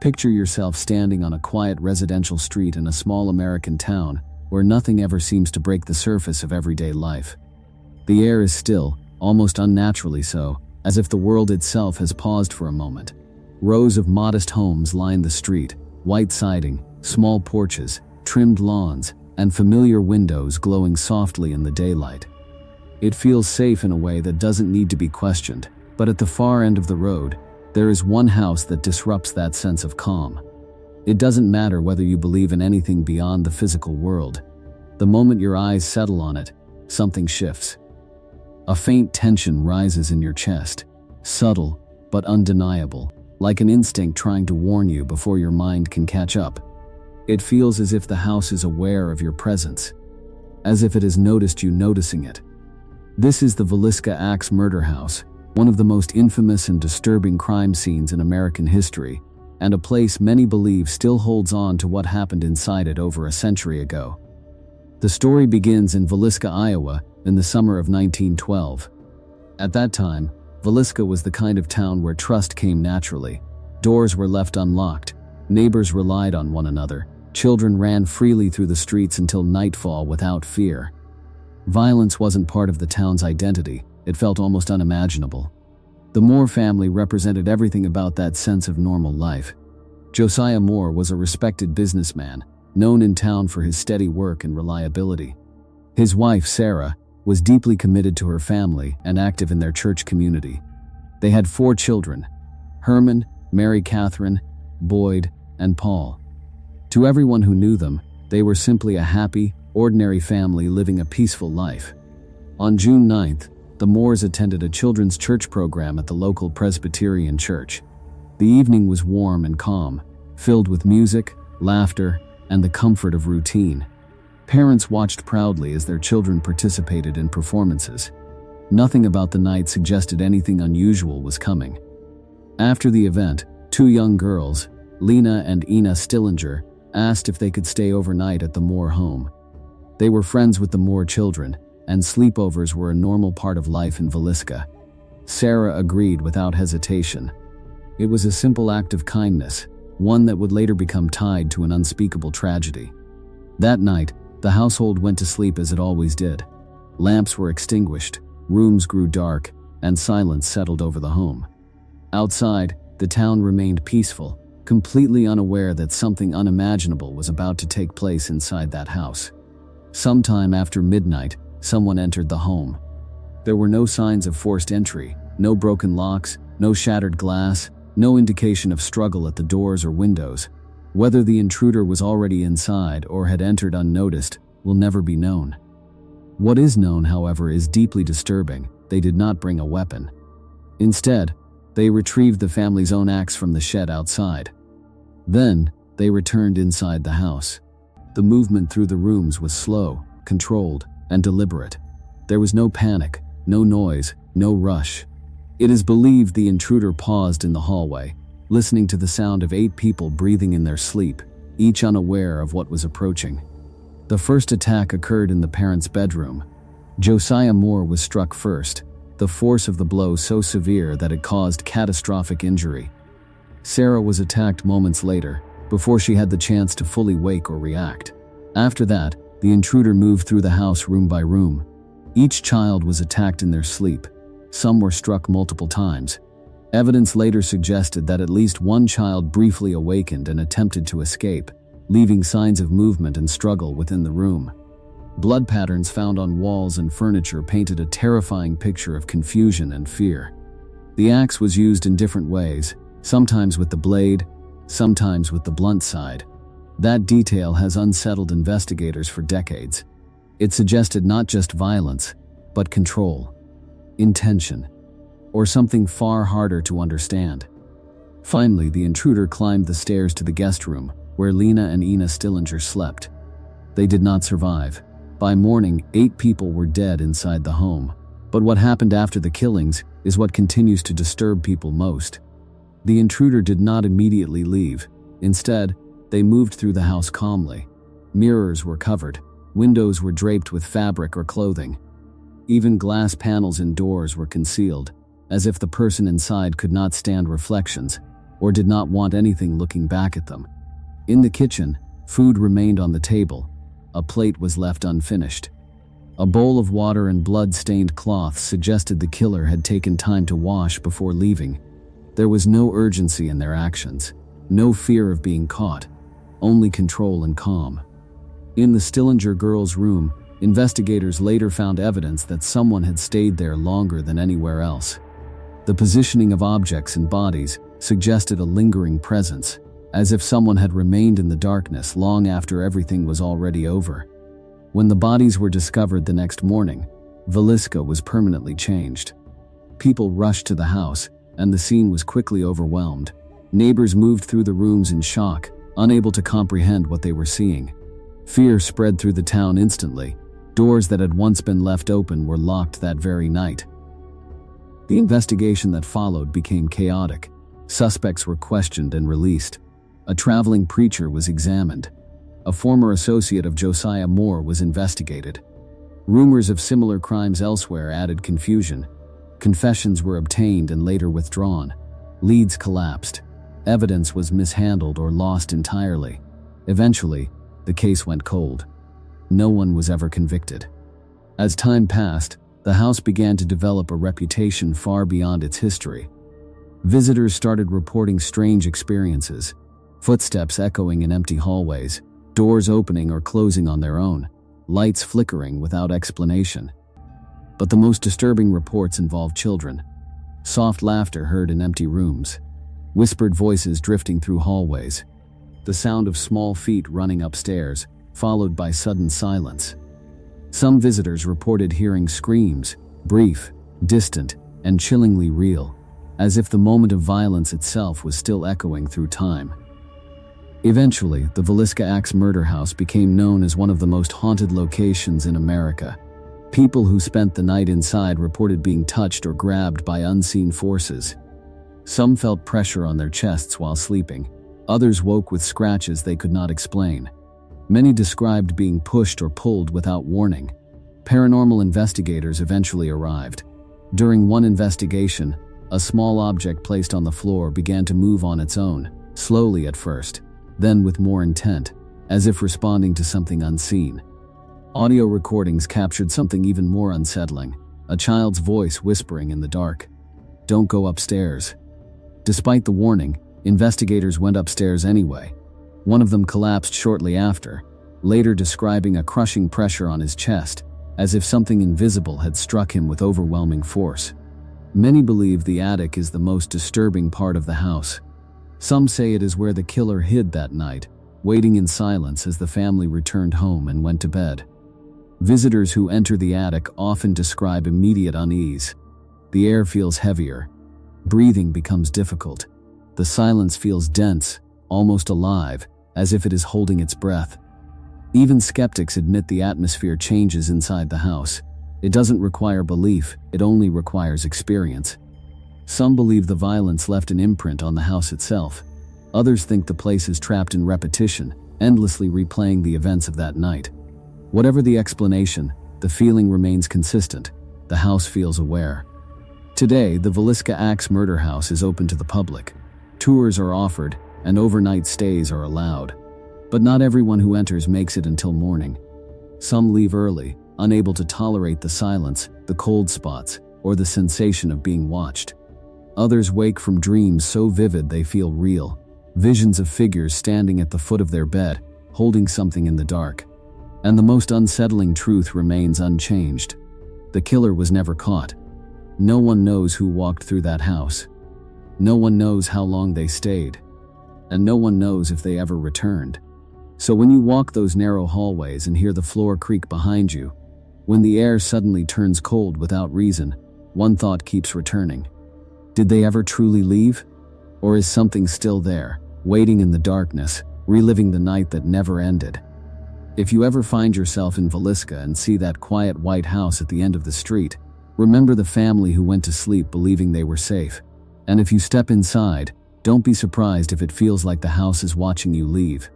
Picture yourself standing on a quiet residential street in a small American town where nothing ever seems to break the surface of everyday life. The air is still, almost unnaturally so, as if the world itself has paused for a moment. Rows of modest homes line the street, white siding, small porches, trimmed lawns, and familiar windows glowing softly in the daylight. It feels safe in a way that doesn't need to be questioned, but at the far end of the road, there is one house that disrupts that sense of calm. It doesn't matter whether you believe in anything beyond the physical world. The moment your eyes settle on it, something shifts. A faint tension rises in your chest, subtle but undeniable, like an instinct trying to warn you before your mind can catch up. It feels as if the house is aware of your presence, as if it has noticed you noticing it. This is the Villisca Axe murder house, one of the most infamous and disturbing crime scenes in American history, and a place many believe still holds on to what happened inside it over a century ago. The story begins in Villisca, Iowa, in the summer of 1912. At that time, Villisca was the kind of town where trust came naturally. Doors were left unlocked, neighbors relied on one another, children ran freely through the streets until nightfall without fear. Violence wasn't part of the town's identity. It felt almost unimaginable. The Moore family represented everything about that sense of normal life. Josiah Moore was a respected businessman, known in town for his steady work and reliability. His wife, Sarah, was deeply committed to her family and active in their church community. They had 4 children: Herman, Mary Katherine, Boyd, and Paul. To everyone who knew them, they were simply a happy, ordinary family living a peaceful life. On June 9th, the Moores attended a children's church program at the local Presbyterian church. The evening was warm and calm, filled with music, laughter, and the comfort of routine. Parents watched proudly as their children participated in performances. Nothing about the night suggested anything unusual was coming. After the event, 2 young girls, Lena and Lena Stillinger, asked if they could stay overnight at the Moore home. They were friends with the Moore children, and sleepovers were a normal part of life in Villisca. Sarah agreed without hesitation. It was a simple act of kindness, one that would later become tied to an unspeakable tragedy. That night, the household went to sleep as it always did. Lamps were extinguished, rooms grew dark, and silence settled over the home. Outside, the town remained peaceful, completely unaware that something unimaginable was about to take place inside that house. Sometime after midnight, someone entered the home. There were no signs of forced entry, no broken locks, no shattered glass, no indication of struggle at the doors or windows. Whether the intruder was already inside or had entered unnoticed will never be known. What is known, however, is deeply disturbing. They did not bring a weapon. Instead, they retrieved the family's own axe from the shed outside. Then, they returned inside the house. The movement through the rooms was slow, controlled, and deliberate. There was no panic, no noise, no rush. It is believed the intruder paused in the hallway, listening to the sound of 8 people breathing in their sleep, each unaware of what was approaching. The first attack occurred in the parents' bedroom. Josiah Moore was struck first, the force of the blow so severe that it caused catastrophic injury. Sarah was attacked moments later, before she had the chance to fully wake or react. After that, the intruder moved through the house room by room. Each child was attacked in their sleep. Some were struck multiple times. Evidence later suggested that at least one child briefly awakened and attempted to escape, leaving signs of movement and struggle within the room. Blood patterns found on walls and furniture painted a terrifying picture of confusion and fear. The axe was used in different ways, sometimes with the blade, sometimes with the blunt side. That detail has unsettled investigators for decades. It suggested not just violence, but control, intention, or something far harder to understand. Finally, the intruder climbed the stairs to the guest room, where Lena and Lena Stillinger slept. They did not survive. By morning, 8 people were dead inside the home. But what happened after the killings is what continues to disturb people most. The intruder did not immediately leave. Instead, they moved through the house calmly. Mirrors were covered. Windows were draped with fabric or clothing. Even glass panels and doors were concealed, as if the person inside could not stand reflections. or did not want anything looking back at them. In the kitchen, food remained on the table. A plate was left unfinished. A bowl of water and blood-stained cloths suggested the killer had taken time to wash before leaving. There was no urgency in their actions, no fear of being caught, only control and calm. In the Stillinger girls' room, investigators later found evidence that someone had stayed there longer than anywhere else. The positioning of objects and bodies suggested a lingering presence, as if someone had remained in the darkness long after everything was already over. When the bodies were discovered the next morning, Villisca was permanently changed. People rushed to the house, and the scene was quickly overwhelmed. Neighbors moved through the rooms in shock, unable to comprehend what they were seeing. Fear spread through the town instantly. Doors that had once been left open were locked that very night. The investigation that followed became chaotic. Suspects were questioned and released. A traveling preacher was examined. A former associate of Josiah Moore was investigated. Rumors of similar crimes elsewhere added confusion. Confessions were obtained and later withdrawn. Leads collapsed. Evidence was mishandled or lost entirely. Eventually, the case went cold. No one was ever convicted. As time passed, the house began to develop a reputation far beyond its history. Visitors started reporting strange experiences, footsteps echoing in empty hallways, doors opening or closing on their own, lights flickering without explanation. But the most disturbing reports involved children. Soft laughter heard in empty rooms, whispered voices drifting through hallways, the sound of small feet running upstairs, followed by sudden silence. Some visitors reported hearing screams, brief, distant, and chillingly real, as if the moment of violence itself was still echoing through time. Eventually, the Villisca Axe murder house became known as one of the most haunted locations in America. People who spent the night inside reported being touched or grabbed by unseen forces. Some felt pressure on their chests while sleeping. Others woke with scratches they could not explain. Many described being pushed or pulled without warning. Paranormal investigators eventually arrived. During one investigation, a small object placed on the floor began to move on its own, slowly at first, then with more intent, as if responding to something unseen. Audio recordings captured something even more unsettling, a child's voice whispering in the dark, "Don't go upstairs." Despite the warning, investigators went upstairs anyway. One of them collapsed shortly after, later describing a crushing pressure on his chest, as if something invisible had struck him with overwhelming force. Many believe the attic is the most disturbing part of the house. Some say it is where the killer hid that night, waiting in silence as the family returned home and went to bed. Visitors who enter the attic often describe immediate unease. The air feels heavier. Breathing becomes difficult. The silence feels dense, almost alive, as if it is holding its breath. Even skeptics admit the atmosphere changes inside the house. It doesn't require belief, it only requires experience. Some believe the violence left an imprint on the house itself. Others think the place is trapped in repetition, endlessly replaying the events of that night. Whatever the explanation, the feeling remains consistent. The house feels aware. Today, the Villisca Axe murder house is open to the public. Tours are offered, and overnight stays are allowed. But not everyone who enters makes it until morning. Some leave early, unable to tolerate the silence, the cold spots, or the sensation of being watched. Others wake from dreams so vivid they feel real, visions of figures standing at the foot of their bed, holding something in the dark. And the most unsettling truth remains unchanged. The killer was never caught. No one knows who walked through that house. No one knows how long they stayed. And no one knows if they ever returned. So when you walk those narrow hallways and hear the floor creak behind you, when the air suddenly turns cold without reason, one thought keeps returning. Did they ever truly leave? Or is something still there, waiting in the darkness, reliving the night that never ended? If you ever find yourself in Villisca and see that quiet white house at the end of the street, remember the family who went to sleep believing they were safe. And if you step inside, don't be surprised if it feels like the house is watching you leave.